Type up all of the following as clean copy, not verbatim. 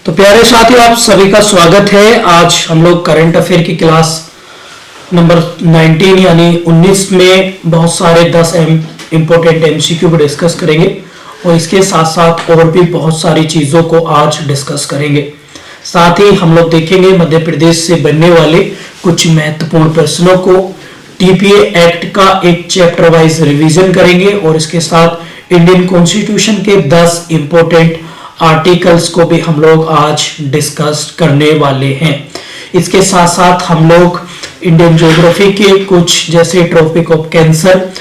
तो प्यारे साथियों, आप सभी का स्वागत है। आज हम लोग करंट अफेयर की क्लास नंबर 19 यानी 19 में बहुत सारे 10 इंपॉर्टेंट एमसीक्यू को डिस्कस करेंगे और इसके साथ साथ और भी बहुत सारी चीज़ों को आज डिस्कस करेंगे। साथ ही हम लोग देखेंगे मध्य प्रदेश से बनने वाले कुछ महत्वपूर्ण प्रश्नों को, टीपीए एक्ट का एक चैप्टर वाइज रिवीजन करेंगे और इसके साथ इंडियन कॉन्स्टिट्यूशन के 10 इंपॉर्टेंट आर्टिकल्स को भी हम लोग आज डिस्कस करने वाले हैं। इसके साथ साथ हम लोग इंडियन ज्योग्राफी के कुछ जैसे ट्रॉपिक ऑफ कैंसर,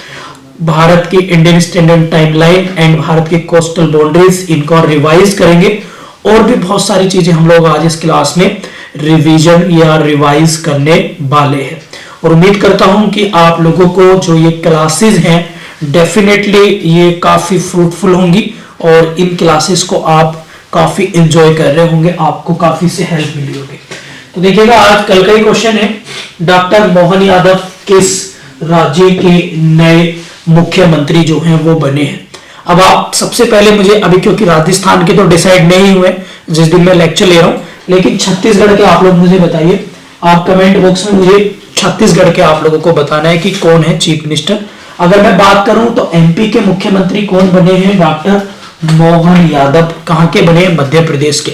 भारत की Indian standard timeline and Bharat की कोस्टल बाउंड्रीज, इनको रिवाइज करेंगे और भी बहुत सारी चीजें हम लोग आज इस क्लास में रिवीजन या रिवाइज करने वाले हैं। और उम्मीद करता हूं कि आप लोगों को जो ये क्लासेस हैं डेफिनेटली ये काफी फ्रूटफुल होंगी और इन क्लासेस को आप काफी एंजॉय कर रहे होंगे, आपको काफी से हेल्प मिली होगी। तो देखिएगा, आज कल का ही क्वेश्चन है, डॉक्टर मोहन यादव किस राज्य के नए मुख्यमंत्री जो हैं वो बने हैं। अब आप सबसे पहले मुझे अभी, क्योंकि राजस्थान के तो डिसाइड नहीं हुए जिस दिन मैं लेक्चर ले रहा हूं, लेकिन छत्तीसगढ़ के आप लोग मुझे बताइए, आप कमेंट बॉक्स में मुझे छत्तीसगढ़ के आप लोगों को बताना है कि कौन है चीफ मिनिस्टर। अगर मैं बात करूं तो एमपी के मुख्यमंत्री कौन बने हैं, डॉक्टर मोहन यादव। कहां के बने? मध्य प्रदेश के।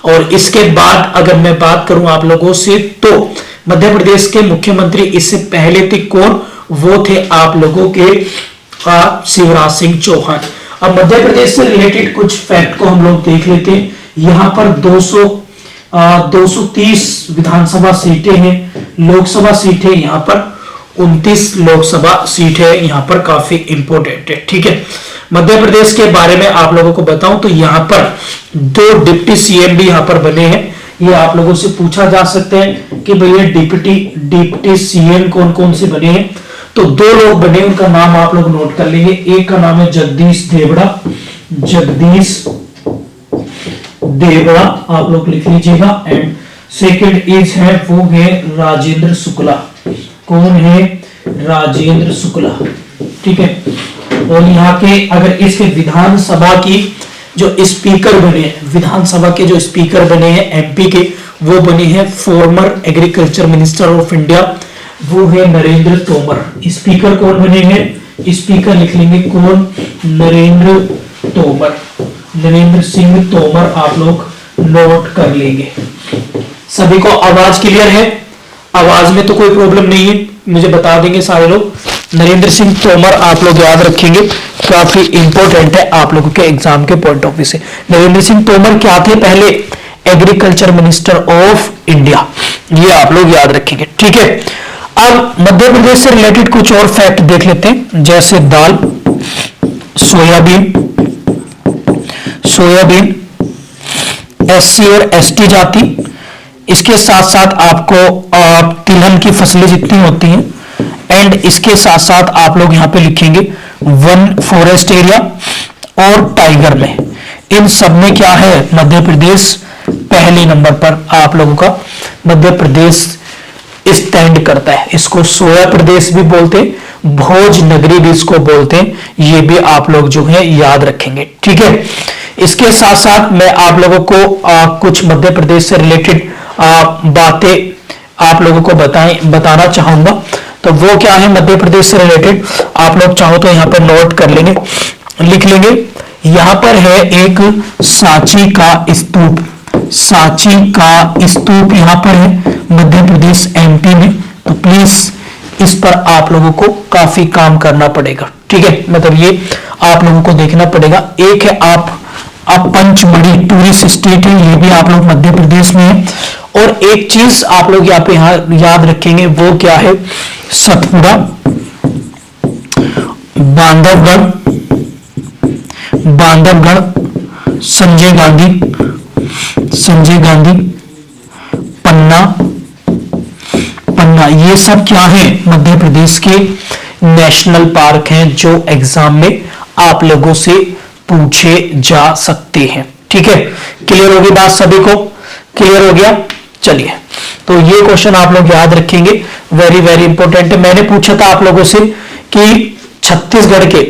और इसके बाद अगर मैं बात करूं आप लोगों से तो मध्य प्रदेश के मुख्यमंत्री इससे पहले थे कौन? वो थे आप लोगों के शिवराज सिंह चौहान। अब मध्य प्रदेश से रिलेटेड कुछ फैक्ट को हम लोग देख लेते हैं। यहां पर 230 विधानसभा सीटें हैं, लोकसभा सीटें यहां पर 29 लोकसभा सीट है, यहां पर काफी इंपोर्टेंट है। ठीक है, मध्य प्रदेश के बारे में आप लोगों को बताऊं तो यहां पर 2 डिप्टी सीएम भी यहां पर बने हैं। ये आप लोगों से पूछा जा सकता है कि भैया डिप्टी सीएम कौन कौन से बने हैं। तो 2 लोग बने, उनका नाम आप लोग नोट कर लेंगे। एक का नाम है जगदीश देवड़ा, आप लोग लिख लीजिएगा। एंड सेकंड इज है वो है राजेंद्र शुक्ला। कौन है? राजेंद्र शुक्ला। ठीक है, और यहाँ के अगर इसके विधानसभा की जो स्पीकर बने हैं, विधानसभा के जो स्पीकर बने हैं एमपी के, वो बने हैं farmer agriculture minister of India, वो है नरेंद्र तोमर। स्पीकर कौन बने हैं? स्पीकर लिख लेंगे कौन? नरेंद्र सिंह तोमर, आप लोग नोट कर लेंगे। सभी को आवाज क्लियर है? आवाज में तो कोई प्रॉब्लम नहीं है, मुझे बता देंगे सारे लोग। नरेंद्र सिंह तोमर आप लोग याद रखेंगे, काफी इंपॉर्टेंट है आप लोगों के एग्जाम के पॉइंट ऑफ व्यू से। नरेंद्र सिंह तोमर क्या थे? पहले एग्रीकल्चर मिनिस्टर ऑफ इंडिया, ये आप लोग याद रखेंगे। ठीक है, अब मध्य प्रदेश से रिलेटेड कुछ और फैक्ट देख लेते हैं, जैसे दाल, सोयाबीन, एससी और एसटी जाति, इसके साथ साथ आपको तिलहन की फसलें जितनी होती हैं, एंड इसके साथ साथ आप लोग यहां पे लिखेंगे वन फॉरेस्ट एरिया और टाइगर में। इन सब में क्या है? मध्य प्रदेश पहले नंबर पर आप लोगों का मध्य प्रदेश स्टैंड करता है। इसको सोया प्रदेश भी बोलते हैं, भोज नगरी भी इसको बोलते हैं, ये भी आप लोग जो है याद रखेंगे। ठीक है, इसके साथ साथ मैं आप लोगों को कुछ मध्य प्रदेश से रिलेटेड बातें आप लोगों को बताना चाहूंगा। तो वो क्या है मध्य प्रदेश से रिलेटेड, आप लोग चाहो तो यहां पर नोट कर लेंगे, लिख लेंगे। यहां पर है एक सांची का स्तूप यहां पर है मध्य प्रदेश एमपी में। तो प्लीज इस पर आप लोगों को काफी काम करना पड़ेगा। ठीक है, मतलब ये आप लोगों को देखना पड़ेगा। एक है आप पंचमढ़ी टूरिस्ट स्टेट है, ये भी आप लोग मध्य प्रदेश में है। और एक चीज आप लोग यहाँ पे याद रखेंगे, वो क्या है? सतपुड़ा, बांधवगढ़, संजय गांधी, पन्ना, ये सब क्या है? मध्य प्रदेश के नेशनल पार्क हैं जो एग्जाम में आप लोगों से पूछे जा सकते हैं। ठीक है, क्लियर होगी बात? सभी को क्लियर हो गया? चलिए, तो ये क्वेश्चन आप लोग याद रखेंगे, वेरी वेरी इंपॉर्टेंट है। मैंने पूछा था आप लोगों से कि छत्तीसगढ़ के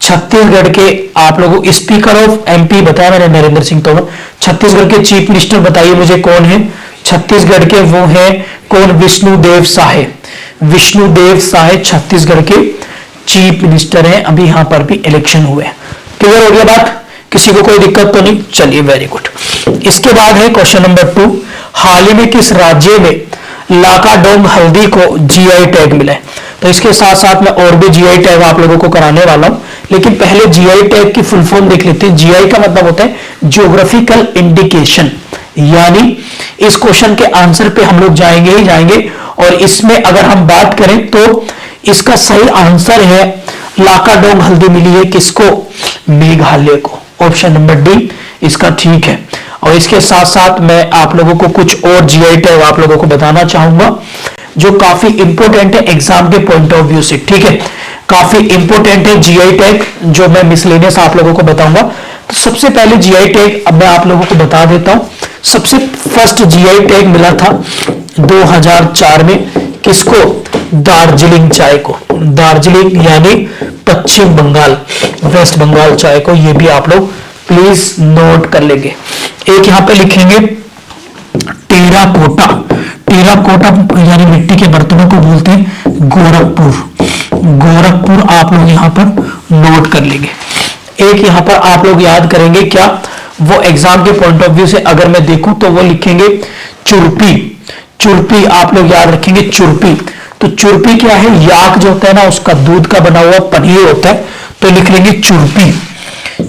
छत्तीसगढ़ के आप लोगों को स्पीकर ऑफ एमपी बताया मैंने, नरेंद्र सिंह तोमर। छत्तीसगढ़ के चीफ मिनिस्टर बताइए मुझे कौन है छत्तीसगढ़ के, वो है कौन, विष्णुदेव साय। विष्णुदेव साय छत्तीसगढ़ के चीफ मिनिस्टर हैं। अभी यहां पर भी इलेक्शन हुए। क्लियर हो गया बात, किसी को कोई दिक्कत तो नहीं? चलिए वेरी गुड। इसके बाद है क्वेश्चन नंबर 2, हाल ही में किस राज्य में लाकाडोंग हल्दी को जीआई टैग मिला है? तो इसके साथ साथ मैं और भी जीआई टैग आप लोगों को कराने वाला हूं, लेकिन पहले जीआई टैग की फुल फॉर्म देख लेते हैं। जीआई का मतलब होता है ज्योग्राफिकल इंडिकेशन, यानी इस क्वेश्चन के आंसर पे हम लोग जाएंगे ही जाएंगे। और इसमें अगर हम बात करें तो इसका सही आंसर है लाकाडोंग हल्दी मिली है किसको? मेघालय को। ऑप्शन नंबर डी इसका ठीक है। और इसके साथ साथ मैं आप लोगों को कुछ और जीआई टैग आप लोगों को बताना चाहूंगा जो काफी इंपॉर्टेंट है एग्जाम के पॉइंट ऑफ व्यू से। ठीक है, काफी इंपॉर्टेंट है जीआई टैग जो मैं मिसलेनियस आप लोगों को बताऊंगा। तो सबसे पहले जीआई टैग अब मैं आप लोगों को बता देता हूं। सबसे फर्स्ट जीआई टैग मिला था 2004 में किसको? दार्जिलिंग चाय को। दार्जिलिंग यानी पश्चिम बंगाल, वेस्ट बंगाल चाय को। ये भी आप लोग प्लीज नोट कर लेंगे। एक यहां पे लिखेंगे टेराकोटा। टेराकोटा यानी मिट्टी के बर्तनों को बोलते हैं गोरखपुर। गोरखपुर आप लोग यहां पर नोट कर लेंगे। एक यहां पर आप लोग याद करेंगे क्या, वो एग्जाम के पॉइंट ऑफ व्यू से अगर मैं देखूं तो वो लिखेंगे चुरपी। चुरपी आप लोग याद रखेंगे, चुरपी। तो चुरपी क्या है? याक जो होता है ना, उसका दूध का बना हुआ पनीर होता है, तो लिख लेंगे चुरपी।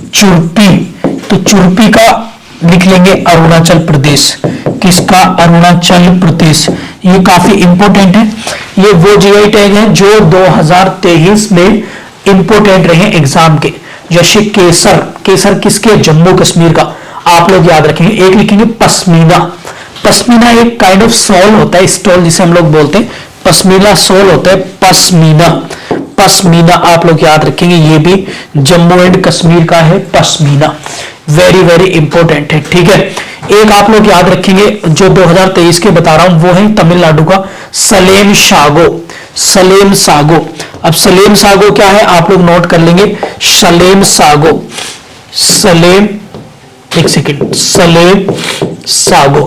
चुरपी, तो चुरपी का लिख लेंगे अरुणाचल प्रदेश। किसका? अरुणाचल प्रदेश। ये काफी इंपॉर्टेंट है। ये वो जीआई टैग है जो 2023 में इंपॉर्टेंट रहे एग्जाम के। जैसे केसर, केसर किसके? जम्मू कश्मीर का। आप लोग याद रखेंगे। एक लिखेंगे पश्मीना। पश्मीना एक काइंड ऑफ सॉल होता है, स्टॉल जिसे हम लोग बोलते हैं, पश्मीना सॉल होता है, पश्मीना। पश्मीना आप लोग याद रखेंगे, ये भी जम्मू एंड कश्मीर का है पश्मीना। वेरी वेरी इंपॉर्टेंट है। ठीक है, एक आप लोग याद रखेंगे जो 2023 के बता रहा हूं, वो है तमिलनाडु का सलेम सागो। सलेम सागो। अब सलेम सागो क्या है आप लोग नोट कर लेंगे। सलेम सागो, सलेम, एक सेकेंड, सलेम सागो।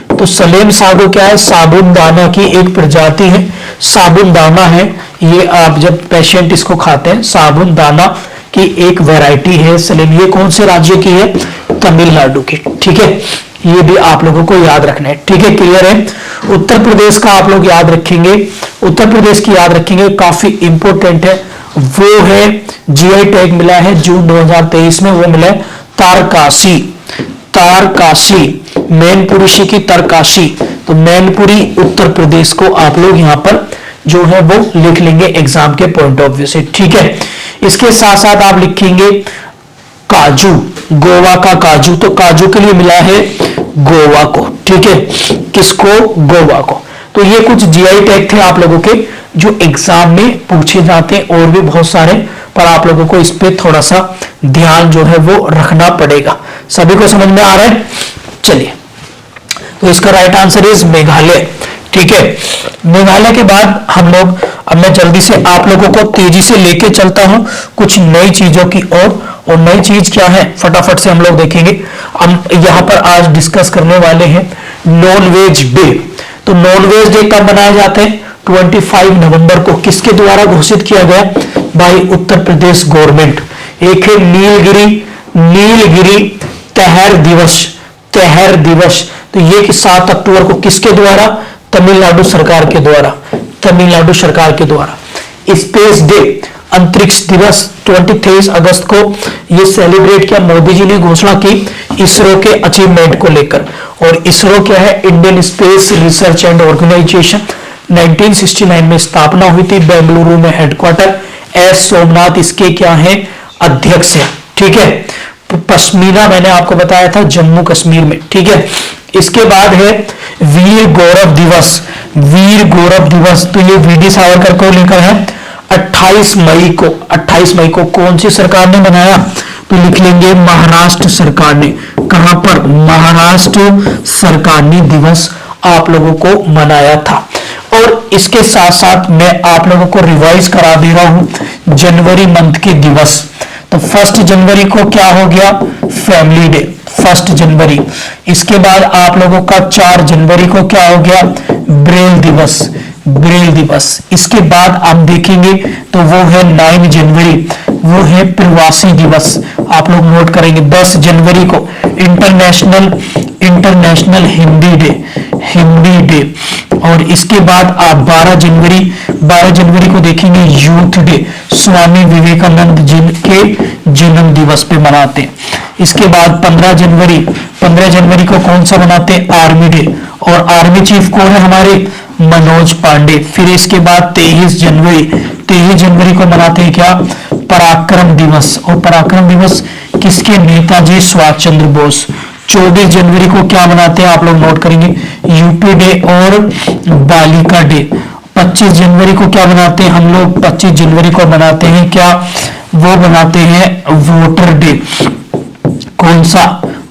तो सलेम सागो क्या है? साबुनदाना की एक प्रजाति है। साबुनदाना है ये, आप जब पेशेंट इसको खाते हैं, साबुनदाना की एक वैरायटी है सलेम। ये कौन से राज्य की है? तमिलनाडु की। ठीक है, ये भी आप लोगों को याद रखना है। ठीक है, क्लियर है। उत्तर प्रदेश का आप लोग याद रखेंगे, उत्तर प्रदेश की याद रखेंगे, काफी इंपॉर्टेंट है। वो है जीआई टैग मिला है जून 2023 में, वो मिला है तारकाशी। तारकाशी, मैनपुरी की तारकाशी। तो मैनपुरी उत्तर प्रदेश को आप लोग यहां पर जो है वो लिख लेंगे एग्जाम के पॉइंट ऑफ व्यू से। ठीक है, इसके साथ साथ आप लिखेंगे काजू, गोवा का काजू। तो काजू के लिए मिला है गोवा को। ठीक है, किसको? गोवा को। तो ये कुछ जीआई टैग थे आप लोगों के जो एग्जाम में पूछे जाते हैं, और भी बहुत सारे, पर आप लोगों को इस पे थोड़ा सा ध्यान जो है वो रखना पड़ेगा। सभी को समझ में आ रहा है? चलिए, तो इसका राइट आंसर इज मेघालय। ठीक है, मेघालय के बाद हम लोग, अब मैं जल्दी से आप लोगों को तेजी से लेके चलता हूं कुछ नई चीजों की ओर। और नई चीज क्या है फटाफट से हम लोग देखेंगे। हम यहां पर आज डिस्कस करने वाले हैं नॉन वेज डे। तो नॉन वेज डे कब मनाए जाते हैं? 25 नवंबर को। किसके द्वारा घोषित किया गया? Bye Uttar Pradesh government. एक है नीलगिरी, नीलगिरी तहर दिवस। तहर दिवस, तो ये 7 अक्टूबर को किसके द्वारा? तमिलनाडु सरकार के द्वारा। तमिलनाडु सरकार के द्वारा। स्पेस डे, अंतरिक्ष दिवस 23 अगस्त को ये सेलिब्रेट किया। मोदी जी ने घोषणा की इसरो के अचीवमेंट को लेकर। और इसरो क्या है? Indian space research and organisation. 1969 में स्थापना हुई थी, बेंगलुरु में हेडक्वार्टर। एस सोमनाथ इसके क्या है? अध्यक्ष है। ठीक है, पश्मीना मैंने आपको बताया था जम्मू कश्मीर में। ठीक है, इसके बाद है वीर गौरव दिवस। वीर गौरव दिवस, तो ये वीडी सावरकर को लेकर है 28 मई को। 28 मई को कौन सी सरकार ने मनाया? तो लिख लेंगे महाराष्ट्र सरकार ने। कहां पर? महाराष्ट्र सरकार ने दिवस आप लोगों को मनाया था। और इसके साथ साथ मैं आप लोगों को रिवाइज करा दे रहा हूं जनवरी मंथ के दिवस। तो 1 जनवरी को क्या हो गया, फैमिली डे, 1 जनवरी। इसके बाद आप लोगों का 4 जनवरी को क्या हो गया, ब्रेल दिवस, ब्रेल दिवस। इसके बाद आप देखेंगे तो वो है 9 जनवरी, वो है प्रवासी दिवस, आप लोग नोट करेंगे। 10 जनवरी को international Hindi day, Hindi day. और इसके बाद आप 12 जनवरी को देखेंगे यूथ डे, स्वामी विवेकानंद जी के जन्म दिवस पे मनाते हैं। इसके बाद 15 जनवरी को कौन सा मनाते हैं, आर्मी डे, और आर्मी चीफ कौन है हमारे, मनोज पांडे। फिर इसके बाद 23 जनवरी को मनाते हैं क्या, पराक्रम दिवस, और पराक्रम दिवस किसके, नेताजी सुभाष चंद्र बोस। 24 जनवरी को क्या मनाते हैं, आप लोग नोट करेंगे, यूपी डे और बालिका डे। 25 जनवरी को क्या मनाते हैं हम लोग, 25 जनवरी को मनाते हैं क्या, वो मनाते हैं वोटर डे। कौन सा,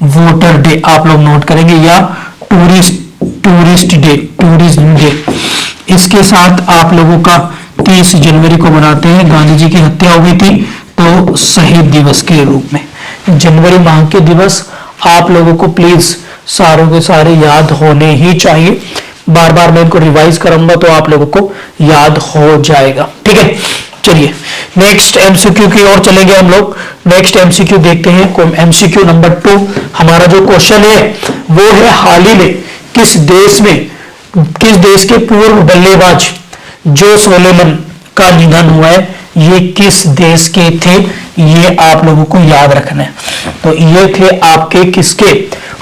वोटर डे, आप लोग नोट करेंगे, या टूरिस्ट डे। इसके साथ आप लोगों का 30 जनवरी को मनाते हैं, गांधी जी की हत्या हो गई थी तो शहीद दिवस के रूप में। जनवरी माह के दिवस आप लोगों को प्लीज सारों के सारे याद होने ही चाहिए। बार बार मैं इनको रिवाइज करूंगा तो आप लोगों को याद हो जाएगा, ठीक है। चलिए नेक्स्ट एमसीक्यू की ओर चलेंगे हम लोग। नेक्स्ट एमसीक्यू देखते हैं। एमसीक्यू नंबर 2 हमारा जो क्वेश्चन है वो है, हाल ही में किस देश के पूर्व बल्लेबाज जो सोलेमन का निधन हुआ है, ये किस देश के थे, ये आप लोगों को याद रखना है। तो ये थे आपके किसके,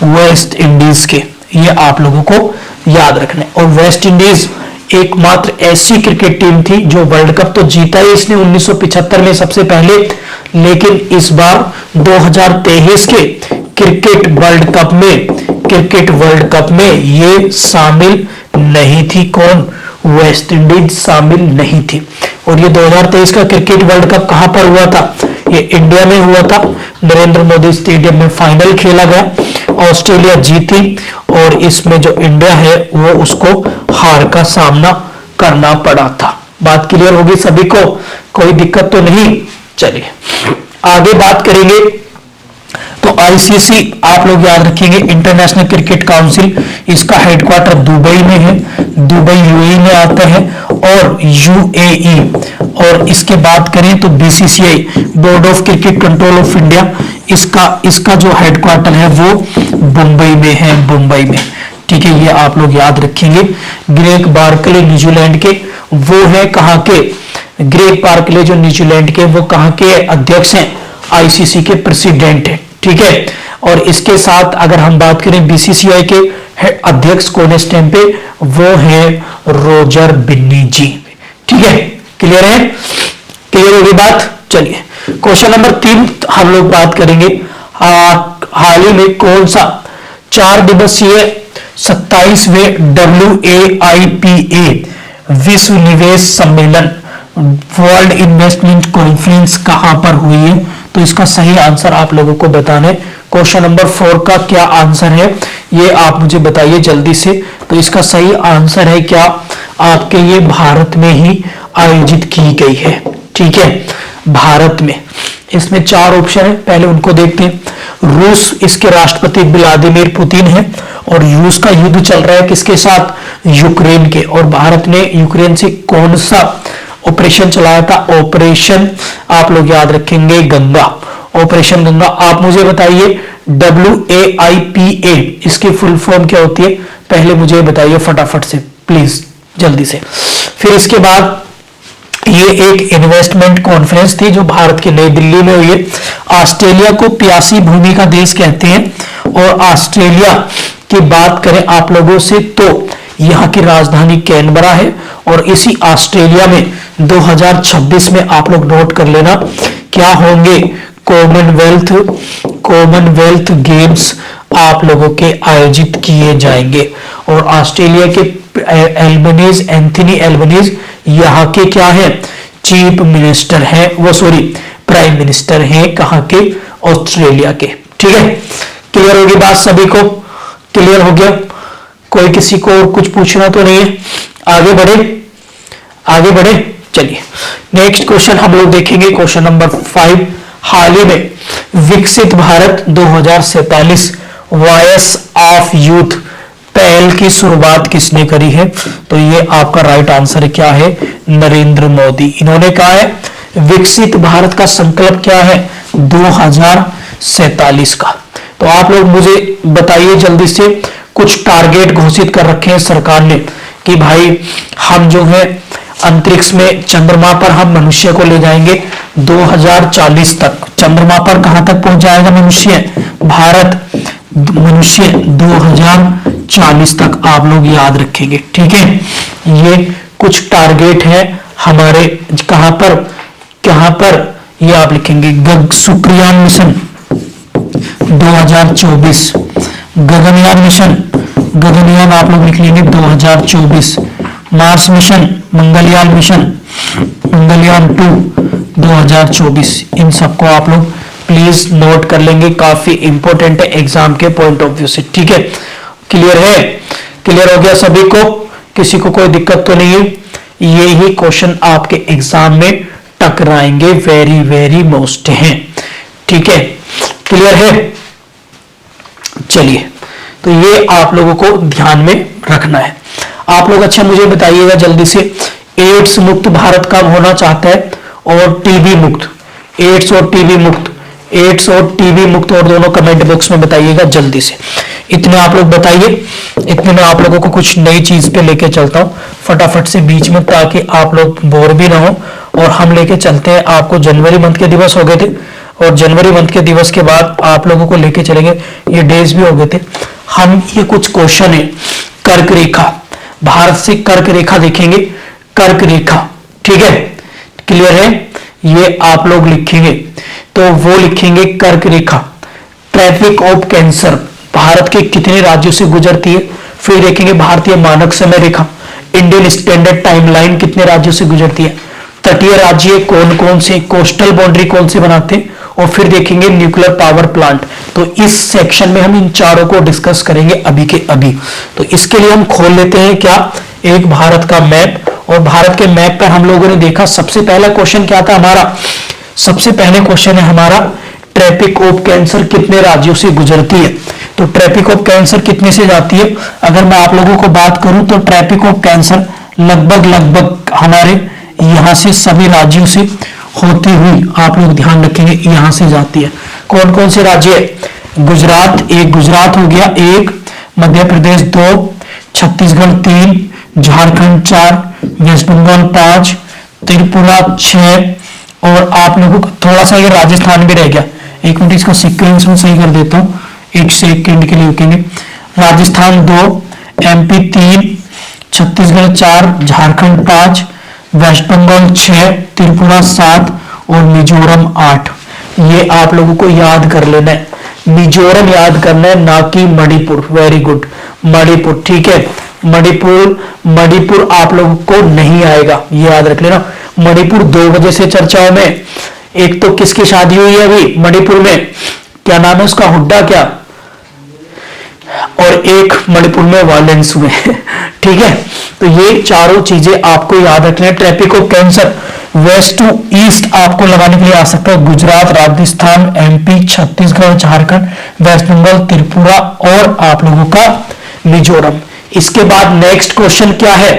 वेस्ट इंडीज के, ये आप लोगों को याद रखना है। और वेस्ट इंडीज एकमात्र ऐसी क्रिकेट टीम थी जो वर्ल्ड कप तो जीता ही इसने 1975 में सबसे पहले, लेकिन इस बार 2023 के क्रिकेट वर्ल्ड कप में ये शामिल नहीं थी। कौन, वेस्ट इंडीज शामिल नहीं थी। और ये 2023 का क्रिकेट वर्ल्ड कप कहां पर हुआ था, ये इंडिया में हुआ था, नरेंद्र मोदी स्टेडियम में फाइनल खेला गया। ऑस्ट्रेलिया जीती और इसमें जो इंडिया है वो उसको हार का सामना करना पड़ा था। बात क्लियर होगी सभी को, कोई दिक्कत तो नहीं। चलिए आगे बात करेंगे। तो आईसीसी आप लोग याद रखेंगे, इंटरनेशनल क्रिकेट काउंसिल, इसका हेडक्वार्टर दुबई में है, दुबई यूएई में आता है, और यूएई। और इसके बात करें तो BCCI, board of cricket control of India, इसका जो हेडक्वार्टर है वो मुंबई में है, मुंबई में, ठीक है। ये आप लोग याद रखेंगे। ग्रेग बार्कले न्यूजीलैंड के, वो है कहां के, ग्रेग बार्कले जो न्यूजीलैंड के, वो कहां के अध्यक्ष हैं, आईसीसी के प्रेसिडेंट है, ठीक है। और इसके साथ अगर हम बात करें बीसीसीआई के अध्यक्ष कौन है इस टाइम पे, वो है रोजर बिन्नी जी, ठीक है। क्लियर है, क्लियर होगी बात। चलिए क्वेश्चन नंबर 3 हम लोग बात करेंगे। हाल ही में कौन सा 4 दिवसीय 27वें WAIPA विश्व निवेश सम्मेलन, वर्ल्ड इन्वेस्टमेंट कॉन्फ्रेंस कहां पर हुई है, तो इसका सही आंसर आप लोगों को बताना है। क्वेश्चन नंबर 4 का क्या आंसर है ये आप मुझे बताइए जल्दी से। तो इसका सही आंसर है क्या, आपके ये भारत में ही आयोजित की गई है, ठीक है, भारत में। इसमें 4 ऑप्शन है, पहले उनको देखते हैं। रूस, इसके राष्ट्रपति व्लादिमीर पुतिन है, और रूस का युद्ध चल रहा है किसके साथ, यूक्रेन के। और भारत ने यूक्रेन से कौन सा ऑपरेशन चलाया था, ऑपरेशन आप लोग याद रखेंगे गंगा, ऑपरेशन गंगा। आप मुझे बताइए WAIPA इसकी फुल फॉर्म क्या होती है, पहले मुझे बताइए फटाफट से प्लीज, जल्दी से। फिर इसके बाद ये एक इन्वेस्टमेंट कॉन्फ्रेंस थी जो भारत के नई दिल्ली में हुई है। ऑस्ट्रेलिया को प्यासी भूमि का देश कहते हैं, और ऑस्ट्रेलिया की बात करें आप लोगों से तो यहाँ की राजधानी कैनबरा है। और इसी ऑस्ट्रेलिया में 2026 में आप लोग नोट कर लेना क्या होंगे, कॉमनवेल्थ गेम्स आप लोगों के आयोजित किए जाएंगे। और ऑस्ट्रेलिया के एल्बनीज, एंथनी एल्बनीज यहाँ के क्या है, चीफ मिनिस्टर है, वो सॉरी प्राइम मिनिस्टर है कहाँ के, ऑस्ट्रेलिया के, ठीक है। क्लियर होगी बात सभी को, क्लियर हो गया, कोई किसी को और कुछ पूछना तो नहीं है। आगे बढ़े, चलिए नेक्स्ट क्वेश्चन हम लोग देखेंगे। क्वेश्चन नंबर 5 हाल ही में विकसित भारत 2047 वॉइस ऑफ यूथ पहल की शुरुआत किसने करी है? तो ये आपका राइट आंसर क्या है? नरेंद्र मोदी। इन्होंने कहा है विकसित भारत का संकल्प क्या है? 2047 का। तो आप लोग मुझे बताइए जल्दी से, कुछ टारगेट घोषित कर रखे हैं सरकार ने कि भाई हम जो है अंतरिक्ष में चंद्रमा पर हम मनुष्य को ले जाएंगे 2040 तक। चंद्रमा पर कहां तक पहुंच जाएगा मनुष्य? भारत मनुष्य 2040 तक, आप लोग याद रखेंगे, ठीक है। ये कुछ टारगेट है हमारे, कहां पर ये आप लिखेंगे शुक्रयान मिशन 2024, गगनयान मिशन, गगनयान आप लोग लिख लेंगे 2024, Mars mission, Mangalyaan mission, Mangalyaan 2 2024। इन सबको आप लोग प्लीज नोट कर लेंगे, काफी इंपॉर्टेंट है एग्जाम के पॉइंट ऑफ व्यू से, ठीक है। क्लियर है? क्लियर हो गया सभी को? किसी को कोई दिक्कत तो नहीं है? ये ही क्वेश्चन आपके एग्जाम में टकराएंगे, वेरी वेरी मोस्ट हैं, ठीक है। क्लियर है? चलिए, तो ये आप लोगों को ध्यान में रखना है। आप लोग अच्छा मुझे बताइएगा जल्दी से, एड्स मुक्त भारत कब होना चाहता है? और टीबी मुक्त, एड्स और टीबी मुक्त, एड्स और टीबी मुक्त, और दोनों कमेंट बॉक्स में बताइएगा जल्दी से। इतने आप लोग बताइए, इतने में आप लोगों को कुछ नई चीज पे लेके चलता हूं फटाफट से बीच में, ताकि आप लोग बोर भी ना हो। और हम लेके चलते हैं आपको, जनवरी मंथ के दिवस हो गए थे, और जनवरी मंथ के दिवस के बाद आप लोगों को लेके चलेंगे, ये डेज भी हो गए थे। हम ये कुछ क्वेश्चन है कर्क रेखा, भारत से कर्क रेखा देखेंगे, कर्क रेखा, ठीक है। क्लियर है? ये आप लोग लिखेंगे, तो वो लिखेंगे कर्क रेखा। ट्रैफिक ऑफ कैंसर भारत के कितने राज्यों से गुजरती है? फिर देखेंगे भारतीय मानक समय रेखा, इंडियन स्टैंडर्ड टाइमलाइन कितने राज्यों से गुजरती है? तटीय राज्य कौन कौन से, कोस्टल बाउंड्री कौन से बनाते हैं? और फिर देखेंगे न्यूक्लियर पावर प्लांट। तो इस सेक्शन में हम इन चारों को डिस्कस करेंगे अभी के अभी। तो इसके लिए हम खोल लेते हैं क्या, एक भारत का मैप। और भारत के मैप पर हम लोगों ने देखा सबसे पहला क्वेश्चन क्या था हमारा? सबसे पहले क्वेश्चन है हमारा ट्रैफिक ऑफ कैंसर कितने राज्यों से गुजरती है? तो ट्रैफिक ऑफ कैंसर कितने से जाती है? अगर मैं आप लोगों को बात करूं तो ट्रैफिक ऑफ कैंसर लगभग हमारे यहां से सभी राज्यों से होती हुई, आप लोग ध्यान रखेंगे, यहां से जाती है। कौन कौन से राज्य है? गुजरात, एक गुजरात हो गया, एक मध्य प्रदेश 2, छत्तीसगढ़ 3, झारखंड 4, वेस्ट बंगाल 5, त्रिपुरा 6, और आप लोगों को थोड़ा सा ये राजस्थान भी रह गया। एक मिनट इसको सीक्वेंस में सही कर देता हूं, एक सेकंड के लिए रुकेंगे। राजस्थान 2, एमपी 3, छत्तीसगढ़ 4, झारखंड 5, वेस्ट बंगाल 6, त्रिपुरा 7 और मिजोरम 8। ये आप लोगों को याद कर लेना है, मिजोरम याद करना है, ना कि मणिपुर। वेरी गुड, मणिपुर, ठीक है। मणिपुर आप लोगों को नहीं आएगा, ये याद रख लेना। मणिपुर 2 वजह से चर्चाओं में, एक तो किसकी शादी हुई है अभी मणिपुर में, क्या नाम है उसका, हुड्डा क्या, और एक मणिपुर में वायलेंस हुए ठीक है। तो ये चारों चीजें आपको याद रखना है। Traffic of cancer west to east आपको लगाने के लिए आ सकता है गुजरात, राजस्थान, एमपी, छत्तीसगढ़, झारखंड, वेस्ट बंगाल, त्रिपुरा और आप लोगों का मिजोरम। इसके बाद नेक्स्ट क्वेश्चन क्या है?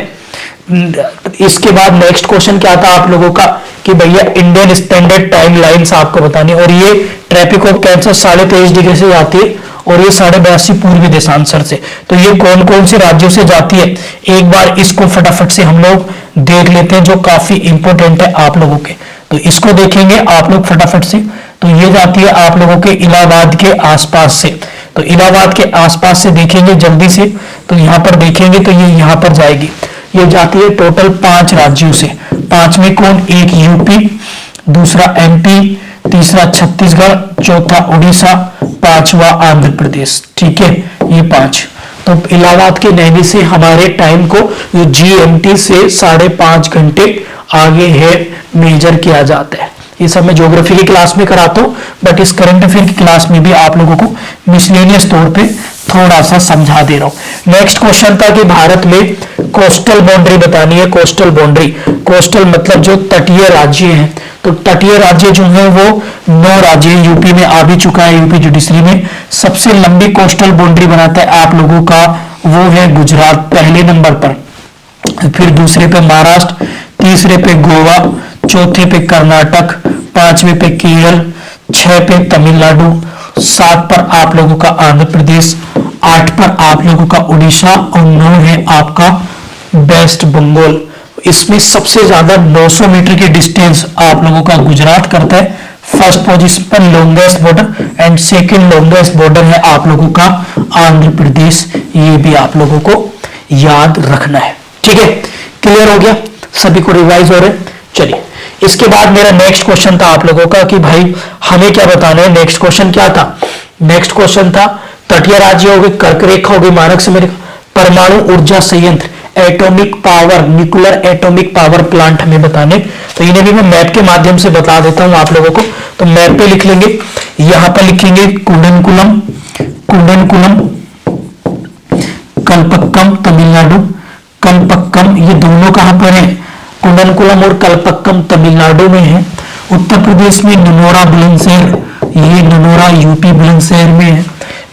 इसके बाद नेक्स्ट क्वेश्चन क्या था आप लोगों का कि भैया इंडियन स्टैंडर्ड टाइम लाइन्स आपको बतानी, और ये ट्रैफिक ऑफ कैंसर 23.5 डिग्री से जाती है और ये 82.5 पूर्वी देशांतर से। तो ये कौन कौन से राज्यों से जाती है, एक बार इसको फटाफट से हम लोग देख लेते हैं, जो काफी इंपॉर्टेंट है आप लोगों के। तो इसको देखेंगे आप लोग फटाफट से। तो ये जाती है आप लोगों के इलाहाबाद के आसपास से। तो इलाहाबाद के आसपास से देखेंगे जल्दी से, तो यहाँ पर देखेंगे तो ये यहाँ पर जाएगी। ये जाती है टोटल 5 राज्यों से। 5 में कौन? एक यूपी, दूसरा एमपी, तीसरा छत्तीसगढ़, चौथा उड़ीसा, 5वां आंध्र प्रदेश, ठीक है। ये 5। तो इलाहाबाद के नैनी से हमारे टाइम को जीएमटी से 5.5 घंटे आगे है मेजर किया जाता है। ये सब मैं ज्योग्राफी की क्लास में कराता हूँ, बट इस करंट अफेयर की क्लास में भी आप लोगों को मिसलेनियस तौर पे थोड़ा सा समझा दे रहा हूं। नेक्स्ट क्वेश्चन था कि भारत में कोस्टल बाउंड्री बतानी है। कोस्टल बाउंड्री, कोस्टल मतलब जो तटीय राज्य हैं, तो तटीय राज्य जो है वो 9 राज्य हैं। यूपी में आ भी चुका है, यूपी जुडिशरी में। सबसे लंबी कोस्टल बाउंड्री बनाता है आप लोगों का वो है गुजरात पहले नंबर पर, फिर दूसरे पे महाराष्ट्र, तीसरे पे गोवा, चौथे पे कर्नाटक, पांचवें पे केरल, 6 पे तमिलनाडु, 7 पर आप लोगों का आंध्र प्रदेश, 8 पर आप लोगों का उड़ीसा और 9 है आपका वेस्ट बंगाल। इसमें सबसे ज्यादा 900 मीटर की डिस्टेंस आप लोगों का गुजरात करता है। फर्स्ट पोजीशन पर longest border and second longest border है आप लोगों का आंध्र प्रदेश। ये भी आप लोगों को याद रखना है, ठीक है। क्लियर हो गया, सभी को रिवाइज हो रहे। चलिए, इसके बाद मेरा नेक्स्ट क्वेश्चन था आप लोगों का कि भाई हमें क्या बताना है। नेक्स्ट क्वेश्चन क्या था? नेक्स्ट क्वेश्चन था तटीय राज्य हो गए, कर्क रेखा हो गई, मानक समय, परमाणु ऊर्जा संयंत्र, atomic power, nuclear atomic power plant हमें बताने। तो इन्हें भी मैं मैप के माध्यम से बता देता हूं आप लोगों को। तो मैप पे लिख लेंगे, यहां पर लिखेंगे कुंडनकुलम, कुंडनकुलम, कल्पक्कम तमिलनाडु, कल्पक्कम ये दोनों कहां पर है? कुंडनकुलम और कल्पक्कम तमिलनाडु में है। उत्तर प्रदेश में ननौरा बुलंदशहर, ये ननौरा यूपी बुलंदशहर में है।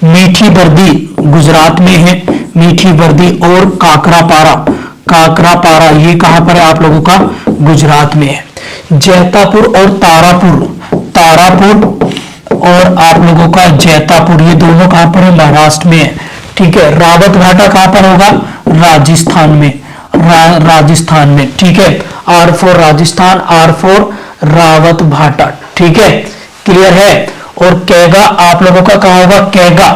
मीठी बर्दी गुजरात में है, मीठी बर्दी, और काकरापारा, काकरापारा ये कहां पर है आप लोगों का? गुजरात में है। जैतापुर और तारापुर, तारापुर और आप लोगों का जैतापुर ये दोनों कहां पर है? महाराष्ट्र में है, ठीक है। रावत भाटा कहां पर होगा? राजस्थान में, राजस्थान में, ठीक है। R4 राजस्थान, R4 रावत भाटा, ठीक है। क्लियर है। और कैगा आप लोगों का कहां होगा? कैगा,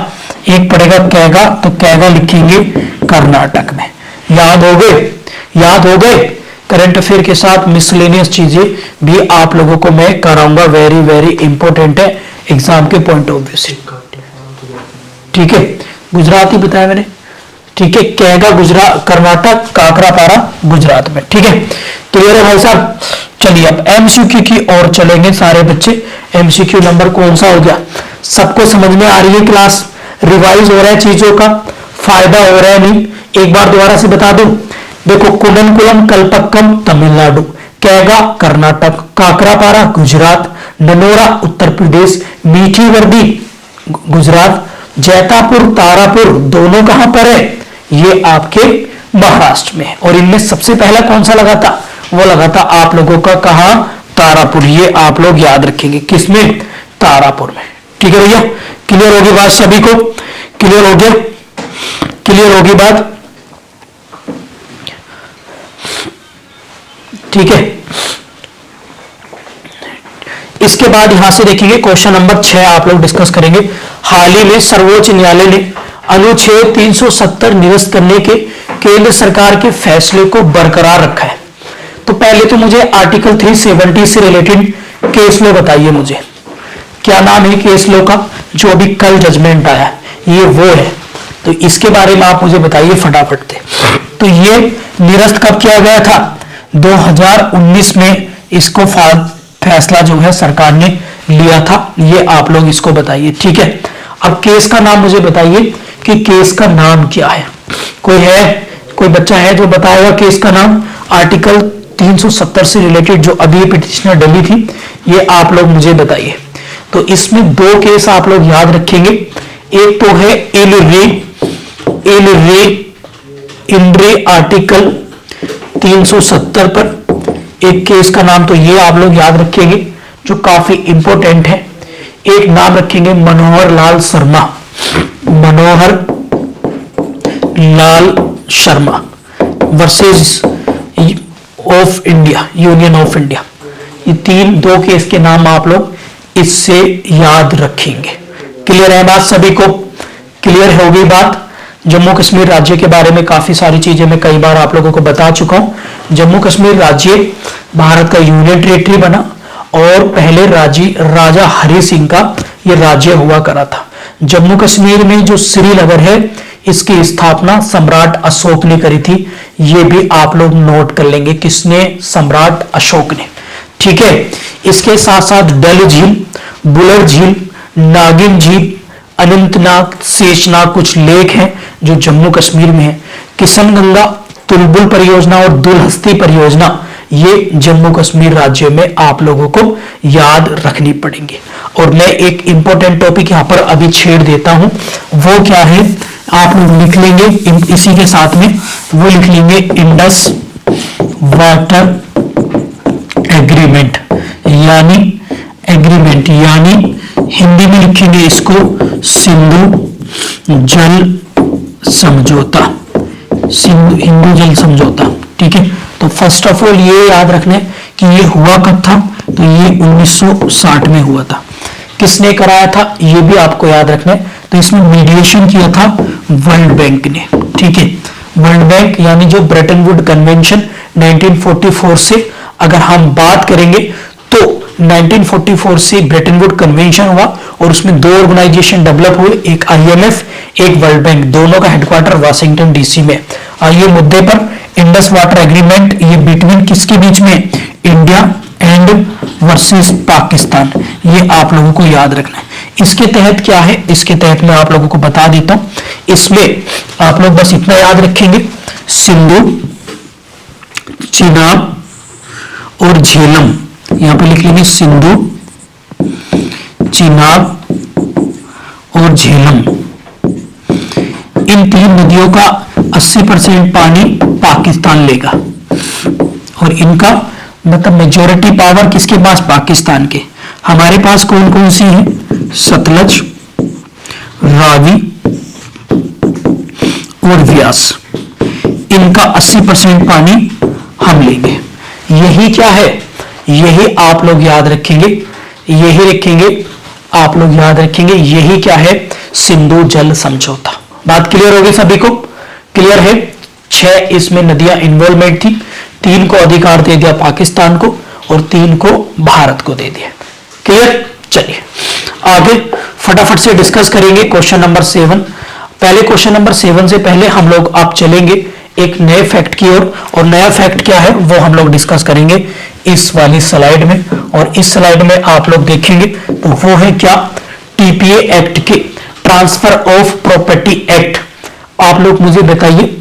एक पड़ेगा कैगा, तो कैगा लिखेंगे कर्नाटक में। याद हो गए, याद हो गए। करंट अफेयर के साथ मिसलेनियस चीजें भी आप लोगों को मैं कराऊंगा, वेरी वेरी इंपॉर्टेंट है एग्जाम के पॉइंट ऑफ व्यू से, ठीक है। गुजराती बताया मैंने, ठीक है। कैगा गुजरात, कर्नाटक, काकरापारा गुजरात में, ठीक है। क्लियर है भाई साहब। चलिए अब एमसीक्यू की ओर चलेंगे सारे बच्चे। एमसीक्यू नंबर कौन सा हो गया? सबको समझ में आ रही है क्लास? रिवाइज हो रहा है, चीजों का फायदा हो रहा है नहीं? एक बार दोबारा से बता दूं, देखो कुंडनकुलम कल्पक्कम तमिलनाडु, कैगा कर्नाटक, काकरापारा गुजरात, ननौरा उत्तर प्रदेश, मीठी वर्दी गुजरात, जैतापुर तारापुर दोनों कहां पर है? ये आपके महाराष्ट्र में। और इनमें सबसे पहला कौन सा लगा था? वो लगा था आप लोगों का कहां? तारापुर। ये आप लोग याद रखेंगे, किसमें? तारापुर में, ठीक है भैया। क्लियर होगी बात सभी को? क्लियर हो गया? क्लियर होगी बात, ठीक है। इसके बाद यहां से देखेंगे क्वेश्चन नंबर 6 आप लोग डिस्कस करेंगे। हाल ही में सर्वोच्च न्यायालय ने अनुच्छेद 370 निरस्त करने के केंद्र सरकार के फैसले को बरकरार रखा है। तो पहले तो मुझे आर्टिकल 370 से रिलेटेड केस लॉ बताइए, मुझे क्या नाम है केस लॉ का जो अभी कल जजमेंट आया? ये वो है, तो इसके बारे में आप मुझे बताइए फटाफट से। तो ये निरस्त कब किया गया था? 2019 में इसको फैसला जो है सरकार ने लिया था। ये आप लोग इसको बताइए, ठीक है। अब केस का नाम मुझे बताइए कि केस का नाम क्या है? कोई है, कोई बच्चा है जो बताएगा केस का नाम? आर्टिकल 370 से रिलेटेड जो अभी पिटिशनर डली थी, ये आप लोग मुझे बताइए। तो इसमें 2 केस आप लोग याद रखेंगे। एक तो है इल रे इंड्रे आर्टिकल 370 पर एक केस का नाम, तो ये आप लोग याद रखेंगे जो काफी इंपॉर्टेंट है। एक नाम रखेंगे Manohar Lal Sharma, Manohar Lal Sharma versus of India, union of India. ये 2 केस के नाम आप लोग इससे याद रखेंगे। क्लियर है बात सभी को? क्लियर हो गई बात? जम्मू कश्मीर राज्य के बारे में काफी सारी चीजें मैं कई बार आप लोगों को बता चुका हूं। जम्मू कश्मीर राज्य भारत का यूनियन टेरिटरी बना और पहले राजा हरि सिंह का ये राज्य हुआ करा था। जम्मू कश्मीर में जो श्रीनगर है, इसकी स्थापना सम्राट अशोक ने करी थी। ये भी आप लोग नोट कर लेंगे, किसने? सम्राट अशोक ने, ठीक है। इसके साथ साथ डल झील, बुलर झील, नागिन झील, अनंतनाग, शेषनाग कुछ लेक हैं जो जम्मू कश्मीर में है। किशनगंगा तुलबुल परियोजना और दुलहस्ती परियोजना ये जम्मू कश्मीर राज्य में आप लोगों को याद रखनी पड़ेंगे। और मैं एक इंपॉर्टेंट टॉपिक यहां पर अभी छेड़ देता हूं, वो क्या है, आप लोग लिख लेंगे इसी के साथ में, वो लिख लेंगे इंडस वाटर एग्रीमेंट, यानी हिंदी में लिखेंगे इसको सिंधु जल समझौता, हिंदू जल समझौता। ठीक है, तो फर्स्ट ऑफ ऑल ये याद रखना कि ये हुआ कब था, तो ये 1960 में हुआ था। किसने कराया था ये भी आपको याद रखना है। तो इसमें मीडिएशन किया था वर्ल्ड बैंक ने। ठीक है, वर्ल्ड बैंक यानी जो ब्रेटन वुड कन्वेंशन 1944 से अगर हम बात करेंगे तो 1944 से ब्रेटन वुड कन्वेंशन हुआ और उसमें दो ऑर्गेनाइजेशन डेवलप हुए, एक आईएमएफ, एक वर्ल्ड बैंक, दोनों का हेडक्वार्टर वाशिंगटन डीसी में। आइए मुद्दे पर, इंडस वाटर एग्रीमेंट ये बिटवीन किसके बीच में, इंडिया एंड वर्सेस पाकिस्तान, ये आप लोगों को याद रखना है। इसके तहत क्या है, इसके तहत मैं आप लोगों को बता देता हूं। इसमें आप लोग बस इतना याद रखेंगे, सिंधु, चिनाब और झेलम, यहां पे लिख लेंगे सिंधु, चिनाब और झेलम, इन तीन नदियों का 80% पानी पाकिस्तान लेगा और इनका मतलब मेजॉरिटी पावर किसके पास, पाकिस्तान के। हमारे पास कौन कौन सी है, सतलज, रावी और व्यास, इनका 80% पानी हम लेंगे। यही क्या है, यही आप लोग याद रखेंगे, यही रखेंगे आप लोग याद रखेंगे, यही क्या है, सिंधु जल समझौता। बात क्लियर होगी सभी को, क्लियर है। 6 इसमें नदियां इन्वॉल्वमेंट थी, 3 को अधिकार दे दिया पाकिस्तान को और 3 को भारत को दे दिया। क्लियर, चलिए आगे फटाफट से डिस्कस करेंगे क्वेश्चन नंबर 7। पहले क्वेश्चन नंबर 7 से पहले हम लोग आप चलेंगे एक नए फैक्ट की ओर, और नया फैक्ट क्या है वो हम लोग डिस्कस करेंगे इस वाली स्लाइड में। और इस स्लाइड में आप लोग देखेंगे तो वो है क्या, टीपीए एक्ट के, ट्रांसफर ऑफ प्रॉपर्टी एक्ट। आप लोग मुझे बताइए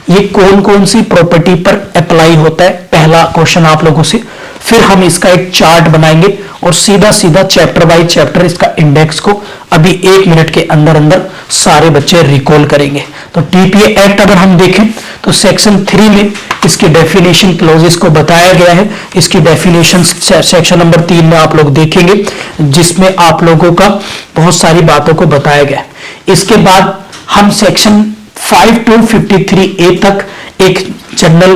ये कौन कौन सी प्रॉपर्टी पर अप्लाई होता है, पहला क्वेश्चन आप लोगों से। फिर हम इसका एक चार्ट बनाएंगे और सीधा सीधा चैप्टर बाय चैप्टर इसका इंडेक्स को अभी 1 मिनट के अंदर अंदर सारे बच्चे रिकॉल करेंगे। तो टीपीए एक्ट अगर हम देखें तो सेक्शन 3 में इसकी डेफिनेशन क्लॉजेस को बताया गया है। इसकी डेफिनेशन सेक्शन नंबर 3 में आप लोग देखेंगे, जिसमें आप लोगों का बहुत सारी बातों को बताया गया है। इसके बाद हम सेक्शन 5 to 53A तक एक जनरल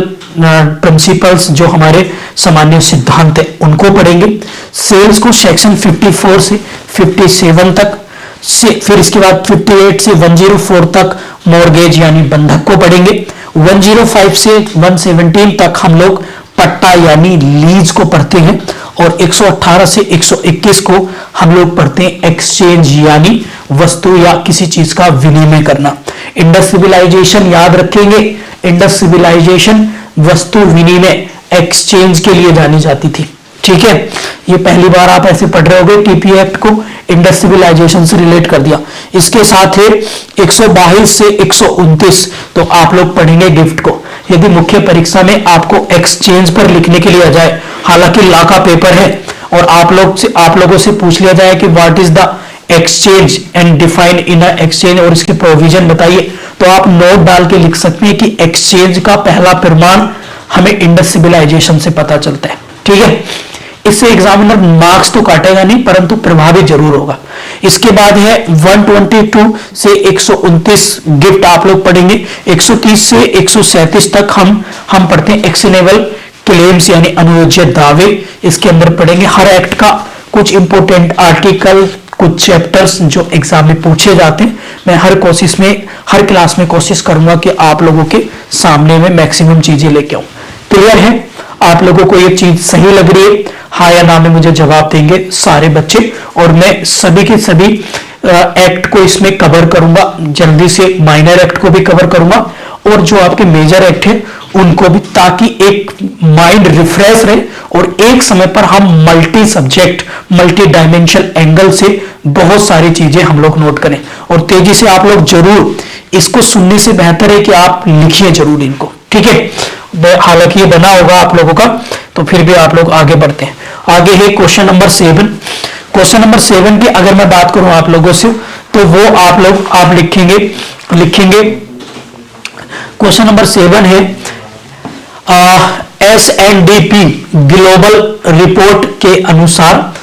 प्रिंसिपल्स जो हमारे सामान्य सिद्धांत है उनको पढ़ेंगे। सेल्स को सेक्शन 54 से 57 तक से, फिर इसके बाद 58 से 104 तक मॉर्गेज यानी बंधक को पढ़ेंगे। 105 से 117 तक हम लोग पट्टा यानी लीज को पढ़ते हैं और 118 से 121 को हम लोग पढ़ते हैं एक्सचेंज यानी वस्तु या किसी चीज का विनिमय करना। इंडस सिविलाइजेशन याद रखेंगे, इंडस सिविलाइजेशन वस्तु विनिमय एक्सचेंज के लिए जानी जाती थी। ठीक है, ये पहली बार आप ऐसे पढ़ रहे होगे, टीपीए एक्ट को इंडस सिविलाइजेशन से रिलेट कर दिया। इसके साथ है 122 से 129 तो आप लोग पढ़ेंगे गिफ्ट को। यदि मुख्य परीक्षा में आपको एक्सचेंज पर लिखने के लिए आ जाए, हालांकि लॉ का पेपर है और आप लोगों से पूछ लिया जाए कि what is the exchange and define in a exchange और इसके प्रोविजन बताइए, तो आप नोट डाल के लिख सकते हैं कि एक्सचेंज का पहला प्रमाण हमें इंडस सिविलाइजेशन से पता चलता है। ठीक है, इससे एग्जामिनर मार्क्स तो काटेगा नहीं परंतु प्रभावित जरूर होगा। इसके बाद है 122 से 129 गिफ्ट आप लोग पढ़ेंगे। 130 से 137 तक हम पढ़ते हैं एक्शनेबल क्लेम्स यानी अनुयोज्य दावे, इसके अंदर पढ़ेंगे। हर एक्ट का कुछ इंपोर्टेंट आर्टिकल, कुछ चैप्टर्स जो एग्जाम में पूछे जाते हैं। मैं हर क्लास में कोशिश करूंगा कि आप लोगों के सामने में मैक्सिमम चीजें लेके आऊं। क्लियर है, आप लोगों को ये चीज सही लग रही है, हाँ या ना में मुझे जवाब देंगे सारे बच्चे। और मैं सभी के सभी एक्ट को इसमें कवर करूंगा, जल्दी से माइनर एक्ट को भी कवर करूंगा और जो आपके मेजर एक्ट है उनको भी, ताकि एक माइंड रिफ्रेश रहे और एक समय पर हम multi subject, multi dimensional angle से बहुत सारी चीजें हम लोग नोट करें। और तेजी से आप लोग जरूर, इसको सुनने से बेहतर है कि आप लिखिए जरूर इनको। ठीक है, हालांकि ये बना होगा आप लोगों का, तो फिर भी आप लोग आगे बढ़ते हैं। आगे है क्वेश्चन नंबर 7। क्वेश्चन नंबर 7 की अगर मैं बात करूं आप लोगों से, तो वो आप लिखेंगे क्वेश्चन नंबर 7 है S&P ग्लोबल रिपोर्ट के अनुसार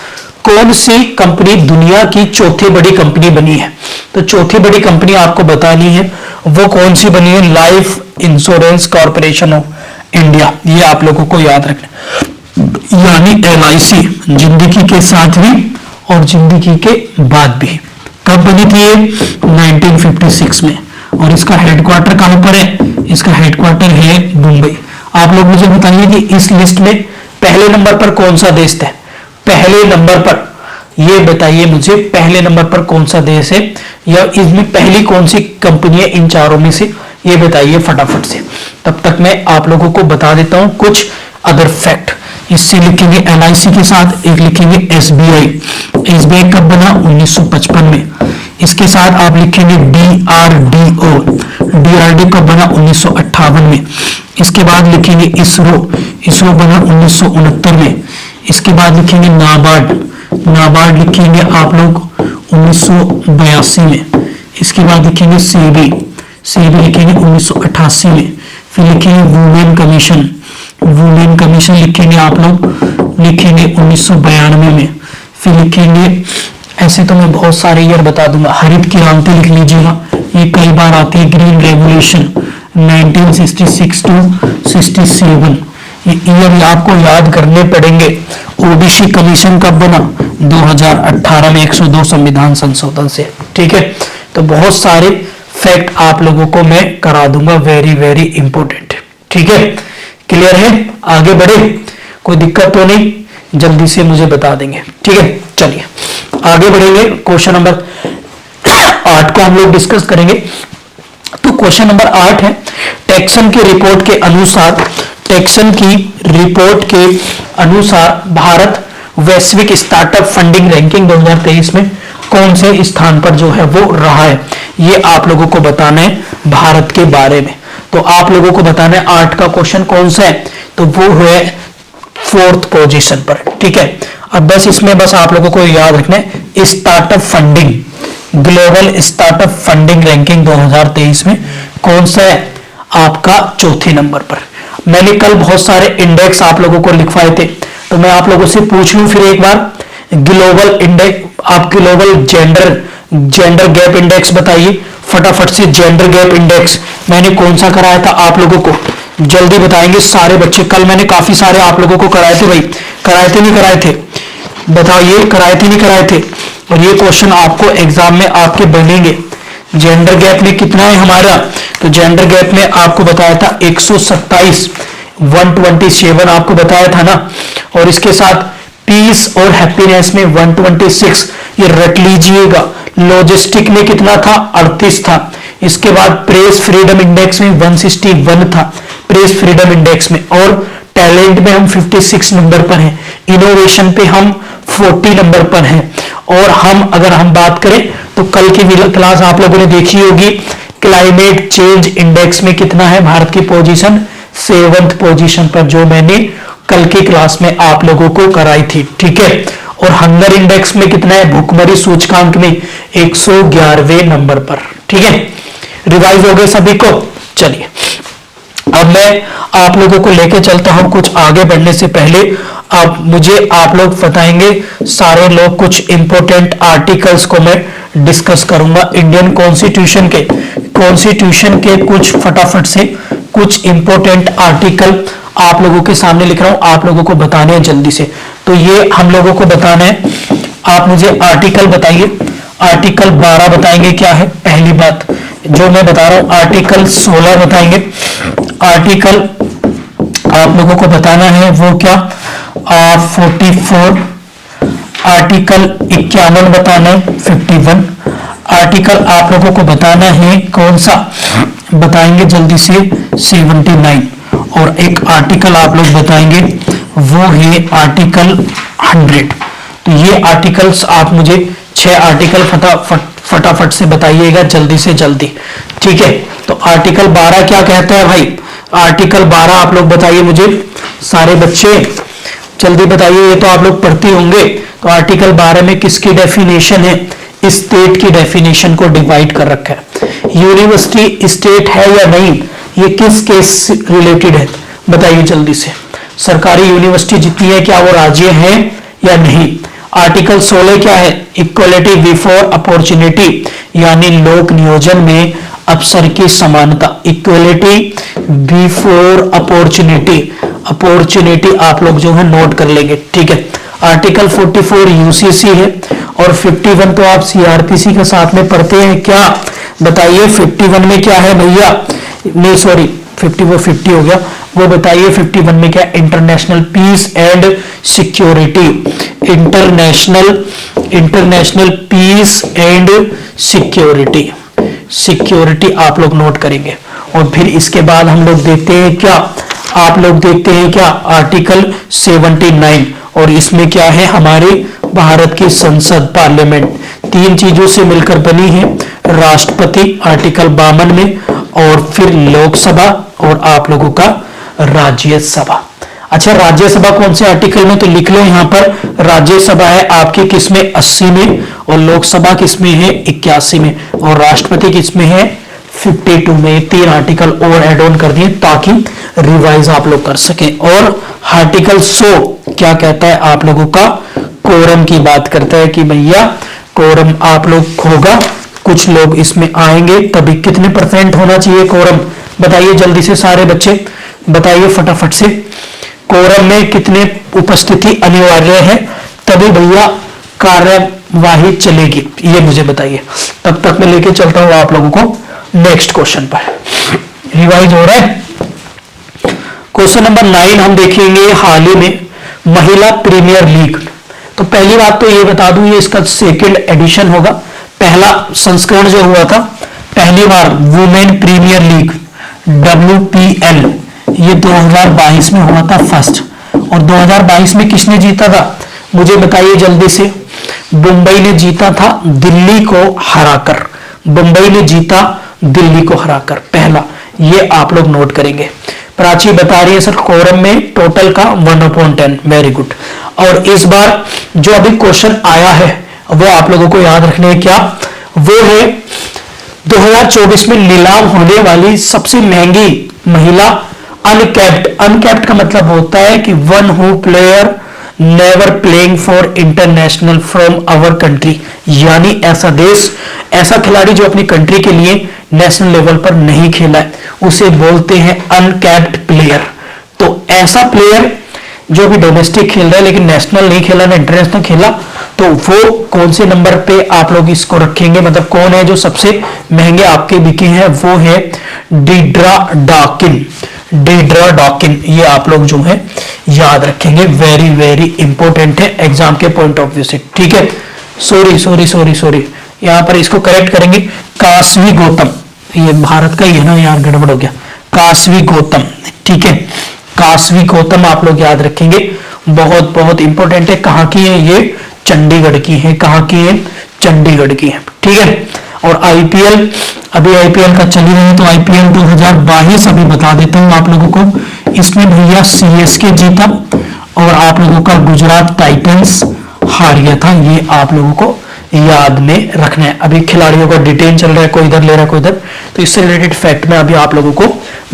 कौन सी कंपनी दुनिया की चौथी बड़ी कंपनी बनी है। तो चौथी बड़ी कंपनी आपको बतानी है, वो कौन सी बनी है, life insurance corporation of India. ये आप लोगों को याद रखना, यानी LIC, जिंदगी के साथ भी और जिंदगी के बाद भी। कब बनी थी ये, 1956 में। और इसका हेडक्वार्टर कहां पर है, इसका हेडक्वार्टर है मुंबई। आप लोग मुझे बताइए कि इस लिस्ट में पहले नंबर पर कौन सा देश है, पहले नंबर पर, ये बताइए मुझे पहले नंबर पर कौन सा देश है, या इसमें पहली कौन सी कंपनी है इन चारों में से, ये बताइए फटाफट से। तब तक मैं आप लोगों को बता देता हूं कुछ अदर फैक्ट। इससे लिखेंगे LIC के साथ एक लिखेंगे SBI। SBI कब बना, 1955 में। इसके साथ आप लिखेंगे DRDO। DRDO कब बना, 1958 में। इसके बाद लिखेंगे इसरो बना 1969 में। इसके बाद लिखेंगे नाबार्ड लिखेंगे आप लोग 1982 में। इसके बाद लिखेंगे सेबी लिखेंगे 1988 में। फिर लिखेंगे वुमेन कमीशन लिखेंगे आप लोग, लिखेंगे 1992 में। फिर लिखेंगे, ऐसे तो मैं बहुत सारे ईयर बता दूंगा, हरित क्रांति लिख लीजिएगा, ये कई बार आती है, ग्रीन रेवोल्यूशन 1966 to 67, ये ईयर आपको याद करने पड़ेंगे। ओबीसी कमीशन कब बना, 2018 में 102 संविधान संशोधन से। ठीक है, तो बहुत सारे फैक्ट आप लोगों को मैं करा दूंगा, वेरी वेरी इंपॉर्टेंट। ठीक है, क्लियर है, आगे बढ़े, कोई दिक्कत तो नहीं, जल्दी से मुझे बता देंगे। ठीक है, चलिए आगे बढ़ेंगे। क्वेश्चन नंबर 8 को हम लोग डिस्कस करेंगे। तो क्वेश्चन नंबर 8 है, टेक्सन की रिपोर्ट के अनुसार भारत वैश्विक स्टार्टअप फंडिंग रैंकिंग 2023 में कौन से स्थान पर जो है वो रहा है, ये आप लोगों को बताना है भारत के बारे में। तो आप लोगों को बताना है 8 का क्वेश्चन कौन सा है, तो वो है 4th पोजीशन पर। ठीक है, अब बस इसमें बस आप लोगों को याद रखना है startup funding, global startup funding ranking 2023 में कौन सा है, आपका चौथे नंबर पर। मैंने कल बहुत सारे इंडेक्स आप लोगों को लिखवाए थे, तो मैं आप लोगों से पूछ लूं फिर एक बार, ग्लोबल इंडेक्स, आप ग्लोबल जेंडर गैप इंडेक्स बताइए फटाफट से। जेंडर गैप इंडेक्स मैंने कौन सा कराया था आप लोगों को, जल्दी बताएंगे सारे बच्चे। कल मैंने काफी सारे आप लोगों को कराए थे भाई, कराए थे नहीं कराए थे, बताइए कराए थे नहीं कराए थे। और ये क्वेश्चन आपको एग्जाम में आपके बनेंगे। जेंडर गैप में कितना है हमारा, तो जेंडर गैप में आपको बताया था 127, 127 आपको बताया था ना। और इसके साथ पीस और हैप्पीनेस में 126, ये रट लीजिएगा। लॉजिस्टिक में कितना था, 38 था। इसके बाद प्रेस फ्रीडम इंडेक्स में 161 था, प्रेस फ्रीडम इंडेक्स में। और टैलेंट में हम 56 नंबर पर हैं, इनोवेशन पे हम 40 नंबर पर हैं। और हम अगर हम बात करें तो कल की क्लास आप लोगों ने देखी होगी, क्लाइमेट चेंज इंडेक्स में कितना है भारत की पोजीशन, 7th पोजीशन पर, जो मैंने कल की क्लास में आप लोगों को कराई थी। ठीक है, और हंगर इंडेक्स में कितना है, भूखमरी सूचकांक में 111वें नंबर पर। ठीक है, रिवाइज हो गए सभी को। चलिए अब मैं आप लोगों को लेके चलता हूं, कुछ आगे बढ़ने से पहले आप लोग बताएंगे, सारे लोग कुछ इंपॉर्टेंट आर्टिकल्स को मैं डिस्कस करूंगा इंडियन कॉन्स्टिट्यूशन के कुछ फटाफट से कुछ इंपॉर्टेंट आर्टिकल आप लोगों के सामने लिख रहा हूं, आप लोगों को बताने हैं जल्दी से। तो ये हम लोगों को बताना है, आप मुझे आर्टिकल बताइए। आर्टिकल 12 बताएंगे क्या है, पहली बात जो मैं बता रहा हूं। आर्टिकल 16 बताएंगे, आर्टिकल आप लोगों को बताना है वो क्या, 44, आर्टिकल 51 बताना है, 51 आर्टिकल आप लोगों को बताना है कौन सा, बताएंगे जल्दी से, 79। और एक आर्टिकल आप लोग बताएंगे वो है आर्टिकल 100। तो ये आर्टिकल्स आप मुझे 6 आर्टिकल फटाफट से बताइएगा जल्दी से जल्दी। ठीक है, तो आर्टिकल 12 क्या कहता है भाई, आर्टिकल 12 आप लोग बताइए मुझे, सारे बच्चे जल्दी बताइए, ये तो आप लोग पढ़ते होंगे। तो आर्टिकल 12 में किसकी डेफिनेशन है? स्टेट की डेफिनेशन को डिवाइड कर रखा है। यूनिवर्सिटी स्टेट है या नहीं, ये किस केस से रिलेटेड है बताइए जल्दी से। सरकारी यूनिवर्सिटी जितनी है क्या वो राज्य है या नहीं? आर्टिकल 16 क्या है? इक्वलिटी बिफोर अपॉर्चुनिटी, यानी लोक नियोजन में अवसर की समानता। इक्वलिटी बिफोर अपॉर्चुनिटी, अपॉर्चुनिटी आप लोग जो है नोट कर लेंगे, ठीक है। आर्टिकल 44 यूसीसी है और 51 तो आप सीआरपीसी के साथ में पढ़ते हैं क्या? बताइए 51 में क्या है भैया? नहीं सॉरी 54 50 हो गया, वो बताइए 51 में क्या? International peace and security. International peace and security, security आप लोग नोट करेंगे। और फिर इसके बाद हम लोग देखते हैं क्या? आप लोग देखते हैं क्या? आर्टिकल 79, और इसमें क्या है? हमारे भारत की संसद पार्लियामेंट तीन चीजों से मिलकर बनी है। राष्ट्रपति आर्टिकल 52 में, और फिर लोकसभा और आप लोगों का राज्यसभा। अच्छा, राज्यसभा कौन से आर्टिकल में? तो लिख लो यहां पर, राज्यसभा है आपकी किस में? 80 में, और लोकसभा किस में है? 81 में, और राष्ट्रपति किस में है? 52 में। तीन आर्टिकल और एड ऑन कर दिए ताकि रिवाइज आप लोग कर सके। और आर्टिकल 100 क्या कहता है? आप लोगों का कोरम की बात करता है कि भैया कोरम आप लोग होगा, कुछ लोग इसमें आएंगे तभी। कितने % होना चाहिए कोरम? बताइए जल्दी से सारे बच्चे, बताइए फटाफट से। कोरम में कितने उपस्थिति अनिवार्य है तभी भैया कार्यवाही चलेगी, ये मुझे बताइए। तब तक मैं लेके चलता हूं आप लोगों को नेक्स्ट क्वेश्चन पर। रिवाइज हो रहा है। क्वेश्चन नंबर 9 हम देखेंगे, हाल ही में महिला प्रीमियर लीग। तो पहली बात तो ये बता दूं, ये इसका सेकंड एडिशन होगा। पहला संस्करण जो हुआ था पहली बार वुमेन प्रीमियर लीग WPL, ये 2022 में हुआ था फर्स्ट। और 2022 में किसने जीता था मुझे बताइए जल्दी से? मुंबई ने जीता था दिल्ली को हराकर। मुंबई ने जीता दिल्ली को हराकर, पहला। ये आप लोग नोट करेंगे। प्राची बता रही है सर कोरम में टोटल का 1/10, वेरी गुड। और इस बार जो अभी क्वेश्चन आया है वो आप लोगों को याद रखने है क्या? वो है 2024 में नीलाम होने वाली सबसे महंगी महिला अनकैप्ड। अनकैप्ड का मतलब होता है कि one who player never playing for international from our country, यानी ऐसा देश, ऐसा खिलाड़ी जो अपनी कंट्री के लिए नेशनल लेवल पर नहीं खेला है, उसे बोलते हैं अनकैप्ड प्लेयर। तो ऐसा प्लेयर जो भी डोमेस्टिक खेल रहा है लेकिन नेशनल नहीं खेला ना इंटरनेशनल खेला, तो वो कौन से नंबर पे आप लोग इसको रखेंगे? मतलब कौन है जो सबसे महंगे आपके बिके हैं? वो है डिड्रा डॉकिन। डिड्रा डॉकिन, ये आप लोग जो है याद रखेंगे, वेरी वेरी इंपॉर्टेंट है एग्जाम के पॉइंट ऑफ व्यू से, ठीक है। सॉरी यहां पर इसको करेक्ट करेंगे। कास्वी गौतम, ये भारत का ही है ना यार, गड़बड़ हो गया। कास्वी गौतम, ठीक है, कास्वी गौतम आप लोग याद रखेंगे, बहुत बहुत इंपॉर्टेंट है। कहां की है ये? चंडीगढ़ की है। कहां की है? चंडीगढ़ की है, ठीक है। और आईपीएल, अभी आईपीएल का चली रही है, तो आईपीएल 2022 अभी बता देता हूं आप लोगों को। इसमें भैया सीएसके जीता और आप लोगों का गुजरात टाइटंस हार गया था, ये आप लोगों को याद में रखना है। अभी खिलाड़ियों का डिटेल चल रहा है, कोई इधर ले रहा है कोई इधर, तो इससे रिलेटेड फैक्ट मैं अभी आप लोगों को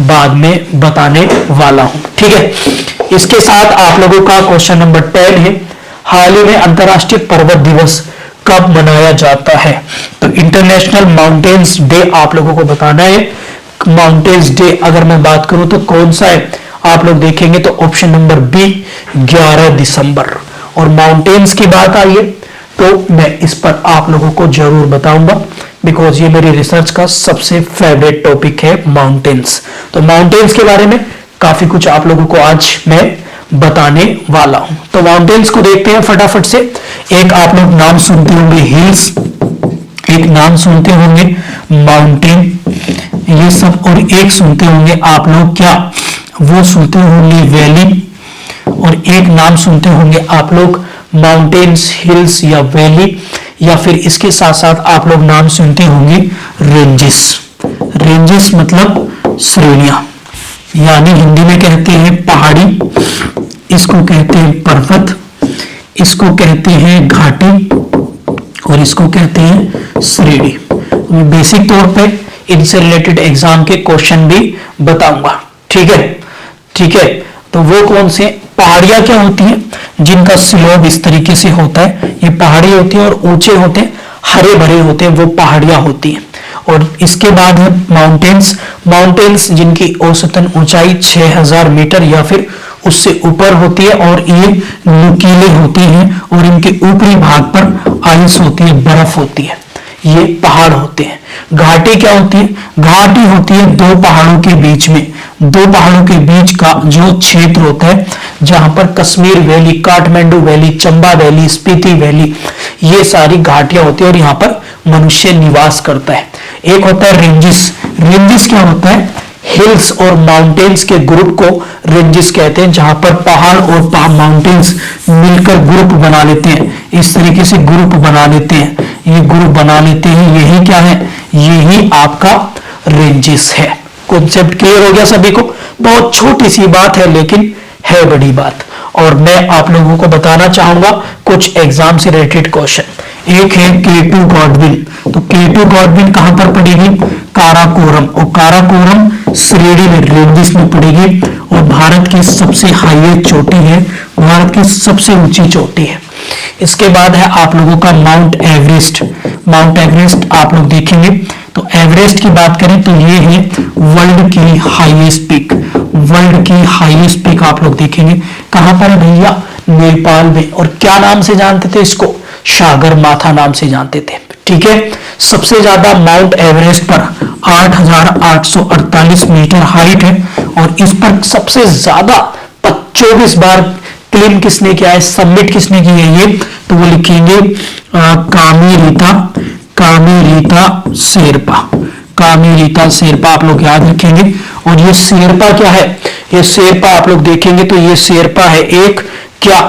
बाद में बताने वाला हूं, ठीक है। इसके साथ आप लोगों का क्वेश्चन नंबर 10 है, हाल ही में अंतरराष्ट्रीय पर्वत दिवस कब मनाया जाता है? तो इंटरनेशनल माउंटेन्स डे आप लोगों को बताना है। माउंटेन्स डे अगर मैं बात करूं तो कौन सा है आप लोग देखेंगे तो ऑप्शन नंबर बी 11 दिसंबर। और माउंटेन्स की बात आई है तो मैं इस पर आप लोगों को जरूर बताऊंगा, बिकॉज ये मेरी रिसर्च का सबसे फेवरेट टॉपिक है माउंटेन्स। तो माउंटेन्स के बारे में काफी कुछ आप लोगों को आज मैं बताने वाला हूं। तो माउंटेन्स को देखते हैं फटाफट से। एक आप लोग नाम सुनते होंगे हिल्स, एक नाम सुनते होंगे माउंटेन, ये सब, और एक सुनते होंगे आप लोग क्या? वो सुनते होंगे वैली, और एक नाम सुनते होंगे आप लोग माउंटेन्स, हिल्स या वैली, या फिर इसके साथ साथ आप लोग नाम सुनते होंगे रेंजेस। रेंजेस मतलब श्रेणियां, यानी हिंदी में कहते हैं पहाड़ी, इसको कहते हैं पर्वत, इसको कहते हैं घाटी और इसको कहते हैं श्रेणी। बेसिक तौर पे इनसे रिलेटेड एग्जाम के क्वेश्चन भी बताऊंगा। ठीक है, ठीक है। तो वो कौन से पहाड़ियां क्या होती हैं जिनका स्लोप इस तरीके से होता है, ये पहाड़ी होती है और ऊंचे होते हैं, हरे भरे होते हैं, वो पहाड़ियां होती हैं। और इसके बाद है माउंटेन्स, माउंटेन्स जिनकी औसतन ऊंचाई 6000 मीटर या फिर उससे ऊपर होती है और ये नुकीले होते हैं और इनके ऊपरी भाग पर आइस होती है, बर्फ होती है, ये पहाड़ होते हैं। घाटी क्या होती है? घाटी होती है दो पहाड़ों के बीच में, दो पहाड़ों के बीच का जो क्षेत्र होता है जहां पर Kashmir valley, Kathmandu valley, Chamba valley, Spiti valley, ये सारी घाटियां होती है और यहाँ पर मनुष्य निवास करता है। एक होता है रेंजिस, रेंजिस क्या होता है? हिल्स और माउंटेन्स के ग्रुप को रेंजिस कहते हैं, जहां पर पहाड़ और माउंटेन्स मिलकर ग्रुप बना लेते हैं, इस तरीके से ग्रुप बना लेते हैं, ये ग्रुप बना लेते हैं, यही क्या है? यही आपका रेंजिस है। कॉन्सेप्ट क्लियर हो गया सभी को? बहुत छोटी सी बात है लेकिन है बड़ी बात। और मैं आप लोगों को बताना चाहूंगा कुछ एग्जाम से रिलेटेड क्वेश्चन। एक है K2 गॉडविल, तो K2 गॉडविल कहां पर पड़ेगी? काराकोरम, और काराकोरम श्रेणी में, रेंजिस में पड़ेगी और भारत की सबसे हाईएस्ट चोटी है, भारत की सबसे ऊंची चोटी है। इसके बाद है आप लोगों का माउंट एवरेस्ट। माउंट एवरेस्ट आप लोग देखेंगे तो एवरेस्ट की बात करें तो ये है वर्ल्ड की हाईएस्ट पीक, वर्ल्ड की हाईएस्ट पीक आप लोग देखेंगे कहां पर है भैया? नेपाल में। और क्या नाम से जानते थे इसको? सागर माथा नाम से जानते थे। ठीक है, सबसे ज्यादा माउंट एवरेस्ट पर 8848 मीटर हाइट है और इस पर सबसे ज्यादा 24 बार क्लेम किसने किया है, सबमिट किसने की है ये? तो वो लिखेंगे कामिरीता शेरपा, कामिरीता शेरपा आप लोग याद रखेंगे। और ये शेरपा क्या है? ये शेरपा आप लोग देखेंगे तो ये शेरपा है एक क्या?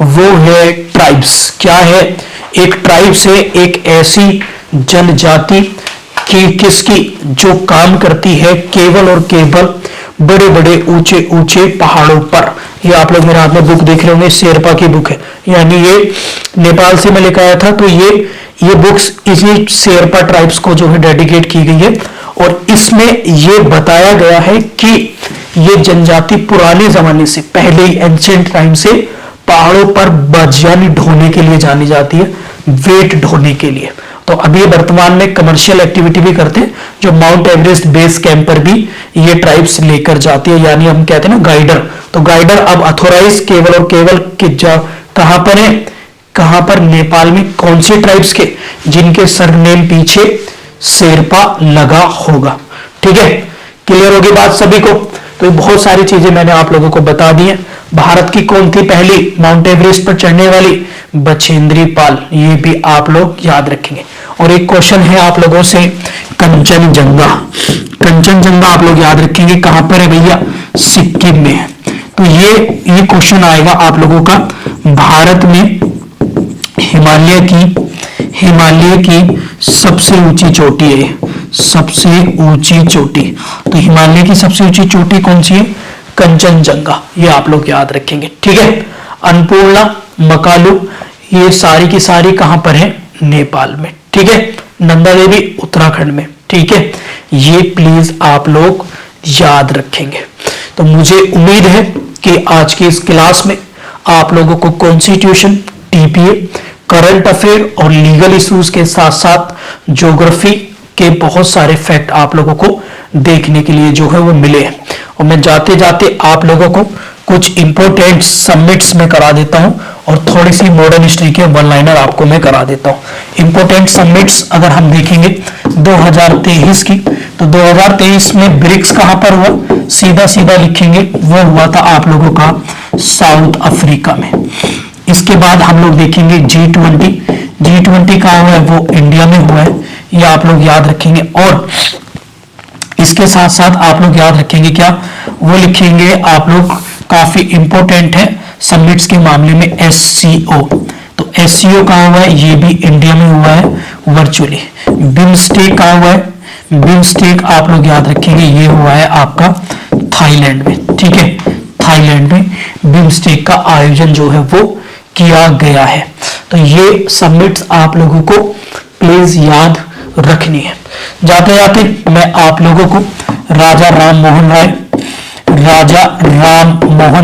वो है ट्राइब्स। क्या है? एक ट्राइब्स है, एक ऐसी जनजाति की किसकी जो काम करती है केवल और केवल बड़े बड़े ऊंचे ऊंचे पहाड़ों पर। ये आप लोग मेरे हाथ में बुक देख रहे होंगे, शेरपा की बुक है, यानी ये नेपाल से मैं लेकर आया था। तो ये बुक्स इसी शेरपा ट्राइब्स को जो है डेडिकेट की गई है और इसमें ये बताया गया है कि ये जनजाति पुराने जमाने से, पहले ही एंशिएंट टाइम से पहाड़ों पर बजियानी ढोने के लिए जानी जाती है, वेट ढोने के लिए। तो अभी वर्तमान में कमर्शियल एक्टिविटी भी करते हैं, जो माउंट एवरेस्ट बेस कैंप पर भी ये ट्राइब्स लेकर जाती है, यानी हम कहते हैं ना गाइडर। तो गाइडर अब अथोराइज केवल और केवल कहां पर है? कहां पर? नेपाल में। कौन से ट्राइब्स के? जिनके सरनेम पीछे शेरपा लगा होगा। ठीक है, क्लियर होगी बात सभी को? तो बहुत सारी चीजें मैंने आप लोगों को बता दी है। भारत की कौन थी पहली माउंट एवरेस्ट पर चढ़ने वाली? बछेंद्री पाल, ये भी आप लोग याद रखेंगे। और एक क्वेश्चन है आप लोगों से कंचनजंगा, कंचनजंगा आप लोग याद रखेंगे कहां पर है भैया? सिक्किम में है। तो ये क्वेश्चन आएगा आप लोगों का भारत में हिमालय की सबसे ऊंची चोटी है, सबसे ऊंची चोटी। तो हिमालय की सबसे ऊंची चोटी कौन सी है? कंचनजंगा, ये आप लोग याद रखेंगे। ठीक है, अन्नपूर्णा, मकालू, ये सारी की सारी कहां पर है? नेपाल में। ठीक है, नंदा देवी उत्तराखंड में। ठीक है, ये प्लीज आप लोग याद रखेंगे। तो मुझे उम्मीद है कि आज की इस क्लास में आप लोगों को कॉन्स्टिट्यूशन, टीपीए, करंट अफेयर और लीगल इश्यूज के साथ साथ ज्योग्राफी के बहुत सारे फैक्ट आप लोगों को देखने के लिए जो है वो मिले हैं। और मैं जाते जाते आप लोगों को कुछ इंपॉर्टेंट सबमिट्स में करा देता हूं और थोड़ी सी मॉडर्न हिस्ट्री के वन लाइनर आपको मैं करा देता हूं। इंपॉर्टेंट सबमिट्स अगर हम देखेंगे 2023 की, तो 2023 में ब्रिक्स कहां पर हुआ? सीधा सीधा लिखेंगे, वो हुआ था आप लोगों का साउथ अफ्रीका में। इसके बाद हम लोग देखेंगे G20, G20 कहां हुआ है? वो इंडिया में हुआ है, ये आप लोग याद रखेंगे। और इसके साथ साथ आप लोग याद रखेंगे क्या? वो लिखेंगे आप लोग, काफी इंपॉर्टेंट है सबमिट्स के मामले में, SCO। तो SCO कहां हुआ है? ये भी इंडिया में हुआ है वर्चुअली। बिम्स्टेक कहां हुआ है? बिम्स्टेक आप लोग याद रखेंगे, ये हुआ है आपका थाईलैंड में, ठीक है, थाईलैंड में बिम्स्टेक का आयोजन जो है वो किया गया है। तो ये समिट्स आप लोगों को प्लीज याद रखनी है। जाते जाते मैं आप लोगों को राजा राम मोहन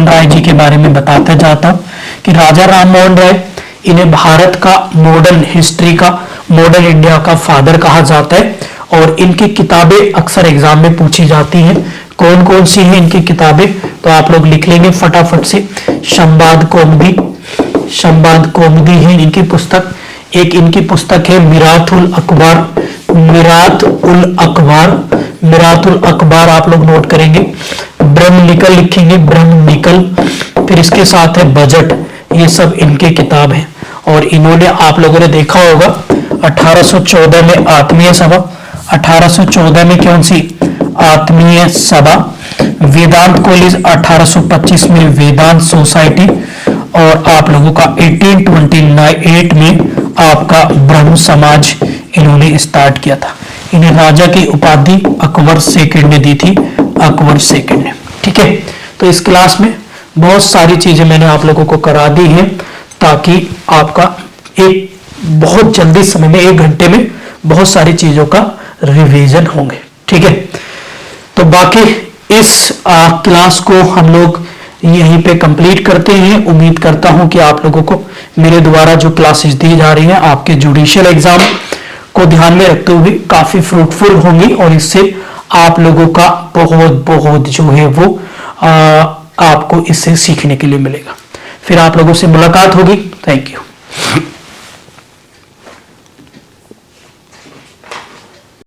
राय जी के बारे में बताता जाता हूं कि राजा राम मोहन राय, इन्हें भारत का मॉडर्न हिस्ट्री का, मॉडर्न इंडिया का फादर कहा जाता है और इनकी किताबें अक्सर एग्जाम में पूछी जाती हैं। कौन कौन सी हैं इनकी किताबें, तो आप लोग लिख लेंगे फटाफट से। शंबाद कौमुदी है इनकी पुस्तक। एक इनकी पुस्तक है मिरातुल अकबार आप लोग नोट करेंगे। ब्रह्मनिकल लिखेंगे, ब्रह्मनिकल। फिर इसके साथ है बजट, ये सब इनके किताब हैं। और इन्होंने, आप लोगों ने देखा होगा 1814 में आत्मीय सभा, 1814 में कौन सी आत्मीय सभा, वेदांत कॉलेज 1825 में वेदांत सोसाइटी, और आप लोगों का 1828 में आपका ब्रह्म समाज इन्होंने स्टार्ट किया था। इन्हें राजा की उपाधि अकबर सेकंड ने दी थी, अकबर सेकंड ने, ठीक है। तो इस क्लास में बहुत सारी चीजें मैंने आप लोगों को करा दी हैं ताकि आपका एक बहुत जल्दी समय में, 1 घंटे में बहुत सारी चीजों का रिवीजन होंगे, ठीक है। तो बाकी इस क्लास को हम लोग यहीं पे कंप्लीट करते हैं। उम्मीद करता हूं कि आप लोगों को मेरे द्वारा जो क्लासेस दी जा रही हैं आपके जुडिशियल एग्जाम को ध्यान में रखते हुए काफी फ्रूटफुल होंगी और इससे आप लोगों का बहुत जो है वो आपको इससे सीखने के लिए मिलेगा। फिर आप लोगों से मुलाकात होगी। Thank you.